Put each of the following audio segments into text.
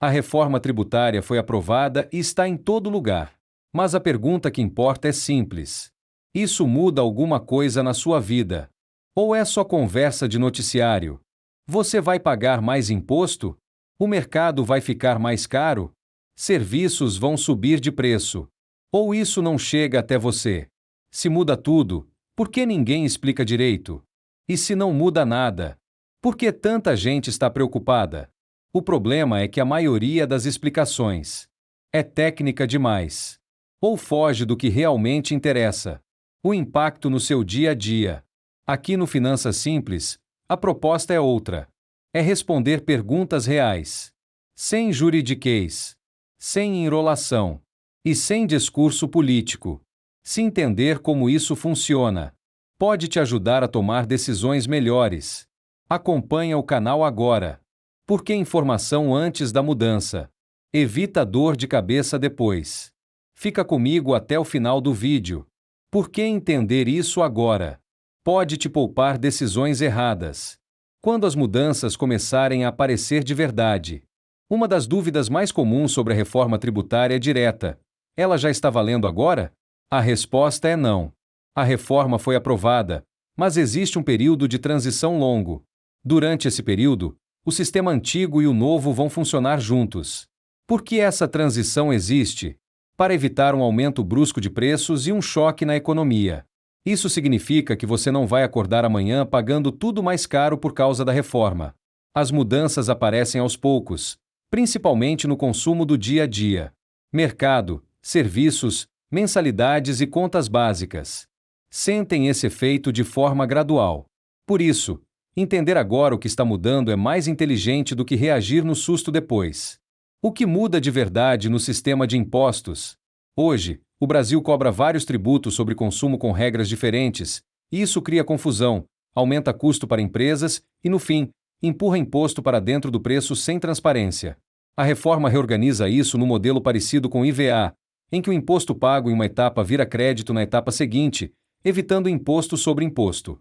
A reforma tributária foi aprovada e está em todo lugar. Mas a pergunta que importa é simples: isso muda alguma coisa na sua vida? Ou é só conversa de noticiário? Você vai pagar mais imposto? O mercado vai ficar mais caro? Serviços vão subir de preço? Ou isso não chega até você? Se muda tudo, por que ninguém explica direito? E se não muda nada, por que tanta gente está preocupada? O problema é que a maioria das explicações é técnica demais, ou foge do que realmente interessa: o impacto no seu dia a dia. Aqui no Finanças Simples, a proposta é outra. É responder perguntas reais, sem juridiquês, sem enrolação e sem discurso político. Se entender como isso funciona, pode te ajudar a tomar decisões melhores. Acompanha o canal agora. Porque informação antes da mudança evita dor de cabeça depois. Fica comigo até o final do vídeo. Porque entender isso agora pode te poupar decisões erradas quando as mudanças começarem a aparecer de verdade. Uma das dúvidas mais comuns sobre a reforma tributária é direta: ela já está valendo agora? A resposta é não. A reforma foi aprovada, mas existe um período de transição longo. Durante esse período, o sistema antigo e o novo vão funcionar juntos. Por que essa transição existe? Para evitar um aumento brusco de preços e um choque na economia. Isso significa que você não vai acordar amanhã pagando tudo mais caro por causa da reforma. As mudanças aparecem aos poucos, principalmente no consumo do dia a dia. Mercado, serviços, mensalidades e contas básicas sentem esse efeito de forma gradual. Por isso, entender agora o que está mudando é mais inteligente do que reagir no susto depois. O que muda de verdade no sistema de impostos? Hoje, o Brasil cobra vários tributos sobre consumo com regras diferentes, e isso cria confusão, aumenta custo para empresas e, no fim, empurra imposto para dentro do preço sem transparência. A reforma reorganiza isso no modelo parecido com o IVA, em que o imposto pago em uma etapa vira crédito na etapa seguinte, evitando imposto sobre imposto.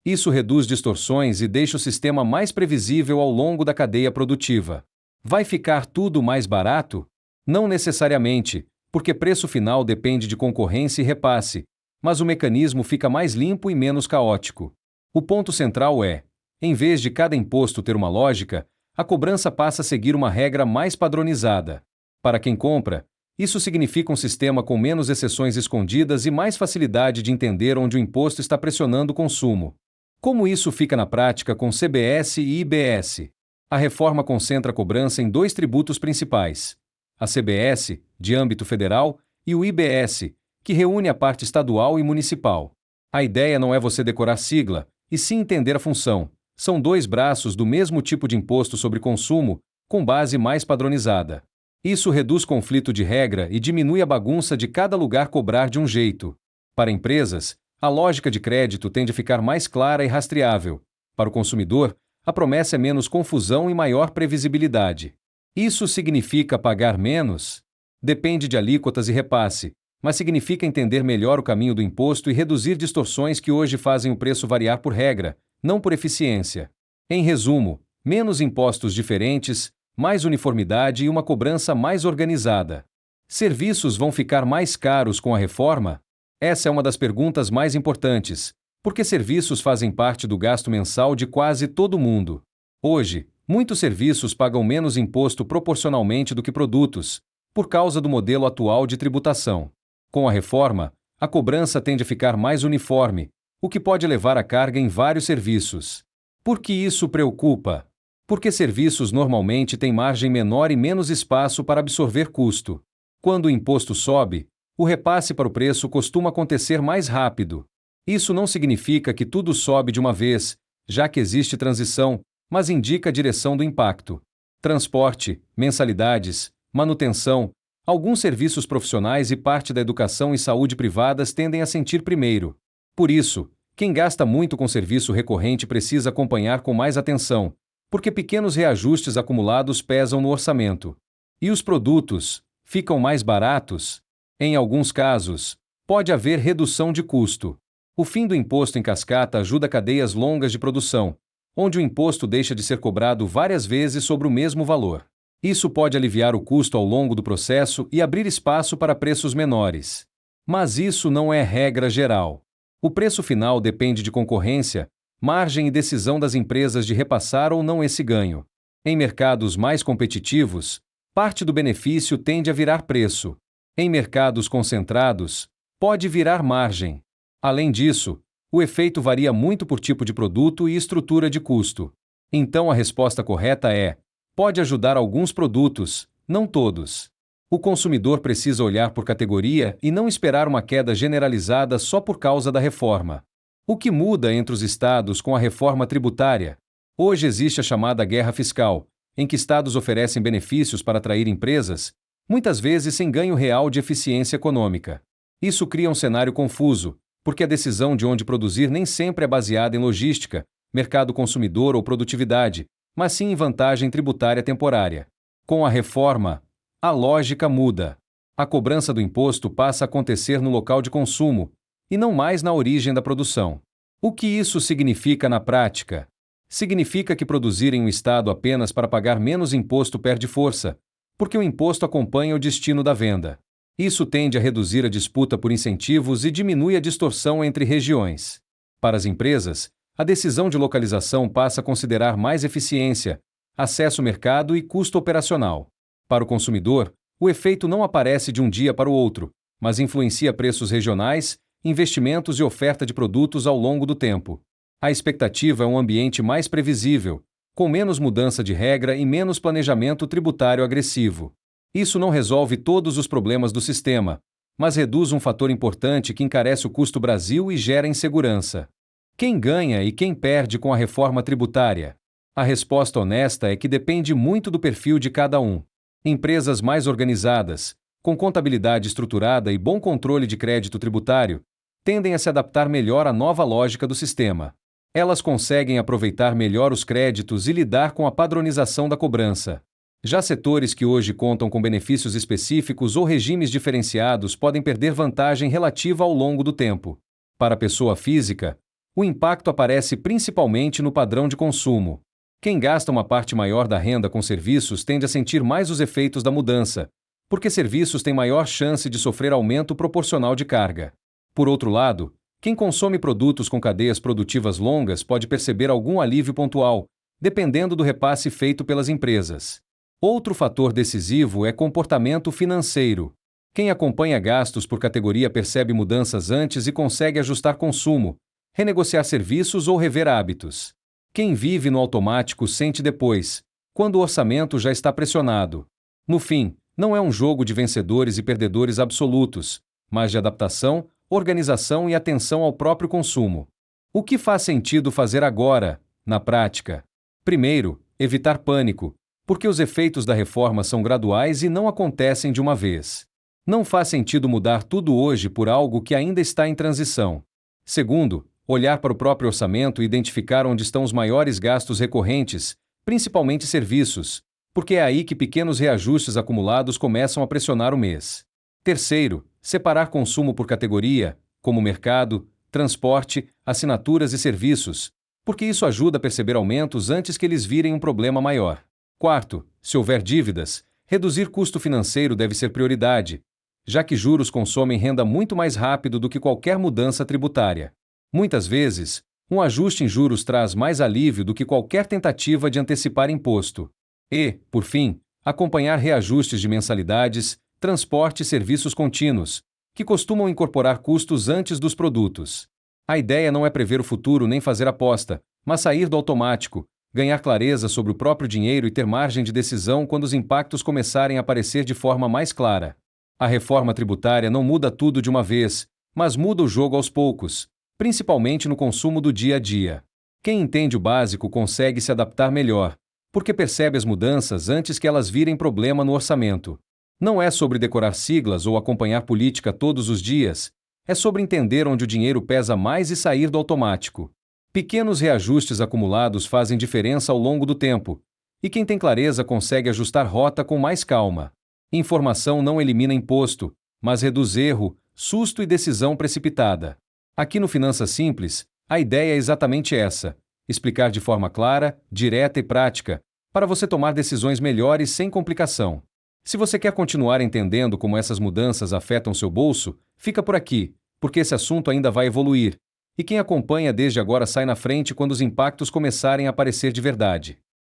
Isso reduz distorções e deixa o sistema mais previsível ao longo da cadeia produtiva. Vai ficar tudo mais barato? Não necessariamente, porque preço final depende de concorrência e repasse, mas o mecanismo fica mais limpo e menos caótico. O ponto central é: em vez de cada imposto ter uma lógica, a cobrança passa a seguir uma regra mais padronizada. Para quem compra, isso significa um sistema com menos exceções escondidas e mais facilidade de entender onde o imposto está pressionando o consumo. Como isso fica na prática com CBS e IBS? A reforma concentra a cobrança em dois tributos principais: a CBS, de âmbito federal, e o IBS, que reúne a parte estadual e municipal. A ideia não é você decorar sigla, e sim entender a função. São dois braços do mesmo tipo de imposto sobre consumo, com base mais padronizada. Isso reduz conflito de regra e diminui a bagunça de cada lugar cobrar de um jeito. Para empresas, a lógica de crédito tende a ficar mais clara e rastreável. Para o consumidor, a promessa é menos confusão e maior previsibilidade. Isso significa pagar menos? Depende de alíquotas e repasse, mas significa entender melhor o caminho do imposto e reduzir distorções que hoje fazem o preço variar por regra, não por eficiência. Em resumo, menos impostos diferentes, mais uniformidade e uma cobrança mais organizada. Serviços vão ficar mais caros com a reforma? Essa é uma das perguntas mais importantes, porque serviços fazem parte do gasto mensal de quase todo mundo. Hoje, muitos serviços pagam menos imposto proporcionalmente do que produtos, por causa do modelo atual de tributação. Com a reforma, a cobrança tende a ficar mais uniforme, o que pode levar a carga em vários serviços. Por que isso preocupa? Porque serviços normalmente têm margem menor e menos espaço para absorver custo. Quando o imposto sobe, o repasse para o preço costuma acontecer mais rápido. Isso não significa que tudo sobe de uma vez, já que existe transição, mas indica a direção do impacto. Transporte, mensalidades, manutenção, alguns serviços profissionais e parte da educação e saúde privadas tendem a sentir primeiro. Por isso, quem gasta muito com serviço recorrente precisa acompanhar com mais atenção, porque pequenos reajustes acumulados pesam no orçamento. E os produtos ficam mais baratos? Em alguns casos, pode haver redução de custo. O fim do imposto em cascata ajuda cadeias longas de produção, onde o imposto deixa de ser cobrado várias vezes sobre o mesmo valor. Isso pode aliviar o custo ao longo do processo e abrir espaço para preços menores. Mas isso não é regra geral. O preço final depende de concorrência, margem e decisão das empresas de repassar ou não esse ganho. Em mercados mais competitivos, parte do benefício tende a virar preço. Em mercados concentrados, pode virar margem. Além disso, o efeito varia muito por tipo de produto e estrutura de custo. Então a resposta correta é: pode ajudar alguns produtos, não todos. O consumidor precisa olhar por categoria e não esperar uma queda generalizada só por causa da reforma. O que muda entre os estados com a reforma tributária? Hoje existe a chamada guerra fiscal, em que estados oferecem benefícios para atrair empresas, muitas vezes sem ganho real de eficiência econômica. Isso cria um cenário confuso, porque a decisão de onde produzir nem sempre é baseada em logística, mercado consumidor ou produtividade, mas sim em vantagem tributária temporária. Com a reforma, a lógica muda. A cobrança do imposto passa a acontecer no local de consumo, e não mais na origem da produção. O que isso significa na prática? Significa que produzir em um estado apenas para pagar menos imposto perde força, porque o imposto acompanha o destino da venda. Isso tende a reduzir a disputa por incentivos e diminui a distorção entre regiões. Para as empresas, a decisão de localização passa a considerar mais eficiência, acesso ao mercado e custo operacional. Para o consumidor, o efeito não aparece de um dia para o outro, mas influencia preços regionais, investimentos e oferta de produtos ao longo do tempo. A expectativa é um ambiente mais previsível, com menos mudança de regra e menos planejamento tributário agressivo. Isso não resolve todos os problemas do sistema, mas reduz um fator importante que encarece o custo Brasil e gera insegurança. Quem ganha e quem perde com a reforma tributária? A resposta honesta é que depende muito do perfil de cada um. Empresas mais organizadas, com contabilidade estruturada e bom controle de crédito tributário, tendem a se adaptar melhor à nova lógica do sistema. Elas conseguem aproveitar melhor os créditos e lidar com a padronização da cobrança. Já setores que hoje contam com benefícios específicos ou regimes diferenciados podem perder vantagem relativa ao longo do tempo. Para a pessoa física, o impacto aparece principalmente no padrão de consumo. Quem gasta uma parte maior da renda com serviços tende a sentir mais os efeitos da mudança, porque serviços têm maior chance de sofrer aumento proporcional de carga. Por outro lado, quem consome produtos com cadeias produtivas longas pode perceber algum alívio pontual, dependendo do repasse feito pelas empresas. Outro fator decisivo é comportamento financeiro. Quem acompanha gastos por categoria percebe mudanças antes e consegue ajustar consumo, renegociar serviços ou rever hábitos. Quem vive no automático sente depois, quando o orçamento já está pressionado. No fim, não é um jogo de vencedores e perdedores absolutos, mas de adaptação, organização e atenção ao próprio consumo. O que faz sentido fazer agora, na prática? Primeiro, evitar pânico, porque os efeitos da reforma são graduais e não acontecem de uma vez. Não faz sentido mudar tudo hoje por algo que ainda está em transição. Segundo, olhar para o próprio orçamento e identificar onde estão os maiores gastos recorrentes, principalmente serviços, porque é aí que pequenos reajustes acumulados começam a pressionar o mês. Terceiro, separar consumo por categoria, como mercado, transporte, assinaturas e serviços, porque isso ajuda a perceber aumentos antes que eles virem um problema maior. Quarto, se houver dívidas, reduzir custo financeiro deve ser prioridade, já que juros consomem renda muito mais rápido do que qualquer mudança tributária. Muitas vezes, um ajuste em juros traz mais alívio do que qualquer tentativa de antecipar imposto. E, por fim, acompanhar reajustes de mensalidades, transporte e serviços contínuos, que costumam incorporar custos antes dos produtos. A ideia não é prever o futuro nem fazer aposta, mas sair do automático, ganhar clareza sobre o próprio dinheiro e ter margem de decisão quando os impactos começarem a aparecer de forma mais clara. A reforma tributária não muda tudo de uma vez, mas muda o jogo aos poucos, principalmente no consumo do dia a dia. Quem entende o básico consegue se adaptar melhor, porque percebe as mudanças antes que elas virem problema no orçamento. Não é sobre decorar siglas ou acompanhar política todos os dias, é sobre entender onde o dinheiro pesa mais e sair do automático. Pequenos reajustes acumulados fazem diferença ao longo do tempo, e quem tem clareza consegue ajustar rota com mais calma. Informação não elimina imposto, mas reduz erro, susto e decisão precipitada. Aqui no Finanças Simples, a ideia é exatamente essa: explicar de forma clara, direta e prática para você tomar decisões melhores sem complicação. Se você quer continuar entendendo como essas mudanças afetam seu bolso, fica por aqui, porque esse assunto ainda vai evoluir. E quem acompanha desde agora sai na frente quando os impactos começarem a aparecer de verdade.